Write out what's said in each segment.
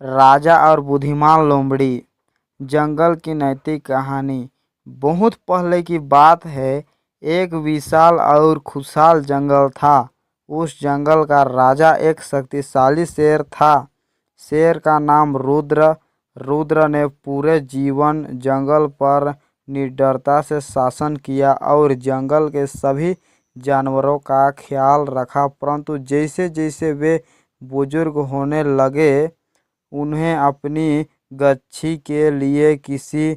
राजा और बुद्धिमान लोमड़ी। जंगल की नैतिक कहानी। बहुत पहले की बात है। एक विशाल और खुशहाल जंगल था। उस जंगल का राजा एक शक्तिशाली शेर था। शेर का नाम रुद्र। रुद्र ने पूरे जीवन जंगल पर निडरता से शासन किया और जंगल के सभी जानवरों का ख्याल रखा। परंतु जैसे जैसे वे बुजुर्ग होने लगे, उन्हें अपनी गद्दी के लिए किसी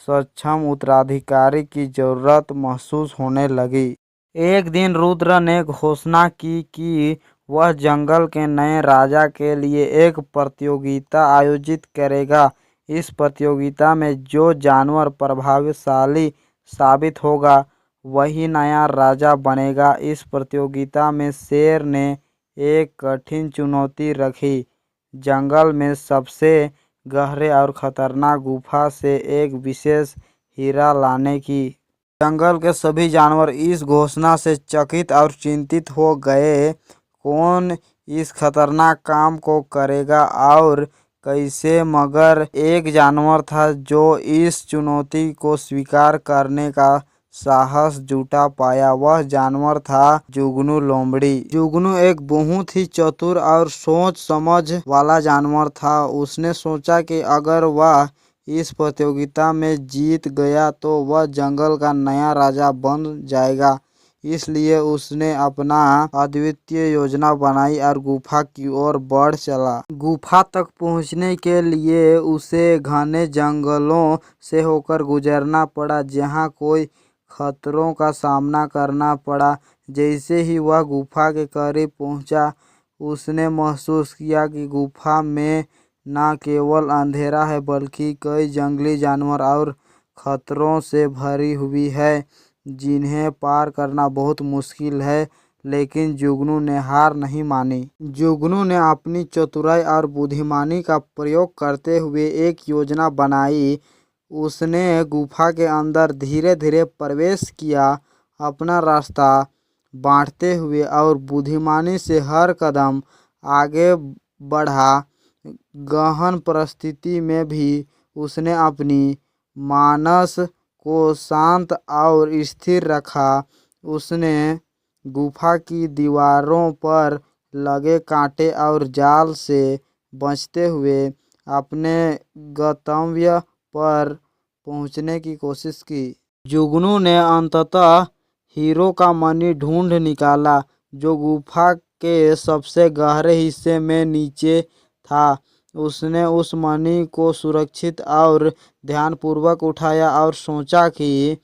सक्षम उत्तराधिकारी की जरूरत महसूस होने लगी। एक दिन रुद्र ने घोषणा की कि वह जंगल के नए राजा के लिए एक प्रतियोगिता आयोजित करेगा। इस प्रतियोगिता में जो जानवर प्रभावशाली साबित होगा, वही नया राजा बनेगा। इस प्रतियोगिता में शेर ने एक कठिन चुनौती रखी। जंगल में सबसे गहरे और खतरनाक गुफा से एक विशेष हीरा लाने की। जंगल के सभी जानवर इस घोषणा से चकित और चिंतित हो गए। कौन इस खतरनाक काम को करेगा और कैसे? मगर एक जानवर था जो इस चुनौती को स्वीकार करने का साहस जुटा पाया। वह जानवर था जुगनू लोमड़ी। जुगनू एक बहुत ही चतुर और सोच समझ वाला जानवर था। उसने सोचा कि अगर वह इस प्रतियोगिता में जीत गया तो वह जंगल का नया राजा बन जाएगा। इसलिए उसने अपना अद्वितीय योजना बनाई और गुफा की ओर बढ़ चला। गुफा तक पहुंचने के लिए उसे घने जंगलों से होकर गुजरना पड़ा, जहां कोई खतरों का सामना करना पड़ा। जैसे ही वह गुफा के करीब पहुंचा, उसने महसूस किया कि गुफा में न केवल अंधेरा है, बल्कि कई जंगली जानवर और खतरों से भरी हुई है, जिन्हें पार करना बहुत मुश्किल है। लेकिन जुगनू ने हार नहीं मानी। जुगनू ने अपनी चतुराई और बुद्धिमानी का प्रयोग करते हुए एक योजना बनाई। उसने गुफा के अंदर धीरे धीरे प्रवेश किया, अपना रास्ता बांटते हुए और बुद्धिमानी से हर कदम आगे बढ़ा। गहन परिस्थिति में भी उसने अपनी मानस को शांत और स्थिर रखा। उसने गुफा की दीवारों पर लगे कांटे और जाल से बचते हुए अपने गंतव्य पर पहुंचने की कोशिश की। जुगनू ने अंततः हीरो का मणि ढूंढ निकाला, जो गुफा के सबसे गहरे हिस्से में नीचे था। उसने उस मणि को सुरक्षित और ध्यानपूर्वक उठाया और सोचा कि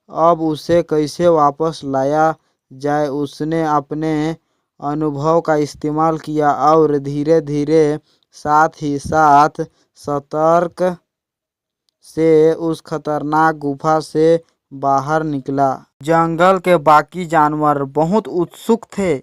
अब उसे कैसे वापस लाया जाए। उसने अपने अनुभव का इस्तेमाल किया और धीरे धीरे, साथ ही साथ सतर्क से उस खतरनाक गुफा से बाहर निकला। जंगल के बाकी जानवर बहुत उत्सुक थे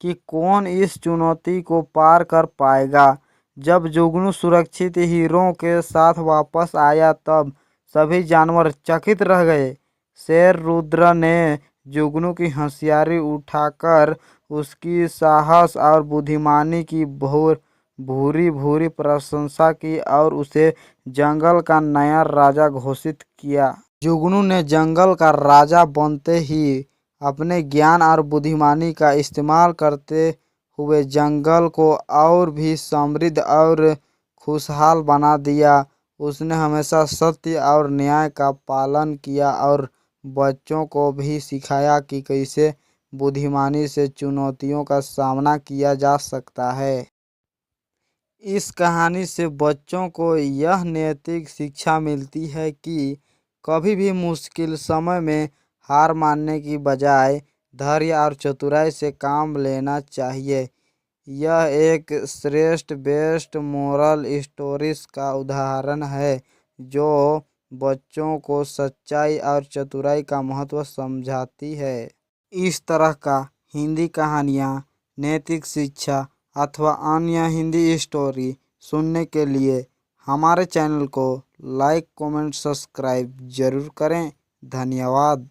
कि कौन इस चुनौती को पार कर पाएगा। जब जुगनू सुरक्षित हीरों के साथ वापस आया, तब सभी जानवर चकित रह गए। शेर रुद्र ने जुगनू की होशियारी उठाकर उसकी साहस और बुद्धिमानी की भूरी भूरी प्रशंसा की और उसे जंगल का नया राजा घोषित किया। जुगनू ने जंगल का राजा बनते ही अपने ज्ञान और बुद्धिमानी का इस्तेमाल करते हुए जंगल को और भी समृद्ध और खुशहाल बना दिया। उसने हमेशा सत्य और न्याय का पालन किया और बच्चों को भी सिखाया कि कैसे बुद्धिमानी से चुनौतियों का सामना किया जा सकता है। इस कहानी से बच्चों को यह नैतिक शिक्षा मिलती है कि कभी भी मुश्किल समय में हार मानने की बजाय धैर्य और चतुराई से काम लेना चाहिए। यह एक श्रेष्ठ बेस्ट मोरल स्टोरीज का उदाहरण है, जो बच्चों को सच्चाई और चतुराई का महत्व समझाती है। इस तरह का हिंदी कहानियाँ, नैतिक शिक्षा अथवा अन्य हिंदी स्टोरी सुनने के लिए हमारे चैनल को लाइक, कमेंट, सब्सक्राइब जरूर करें। धन्यवाद।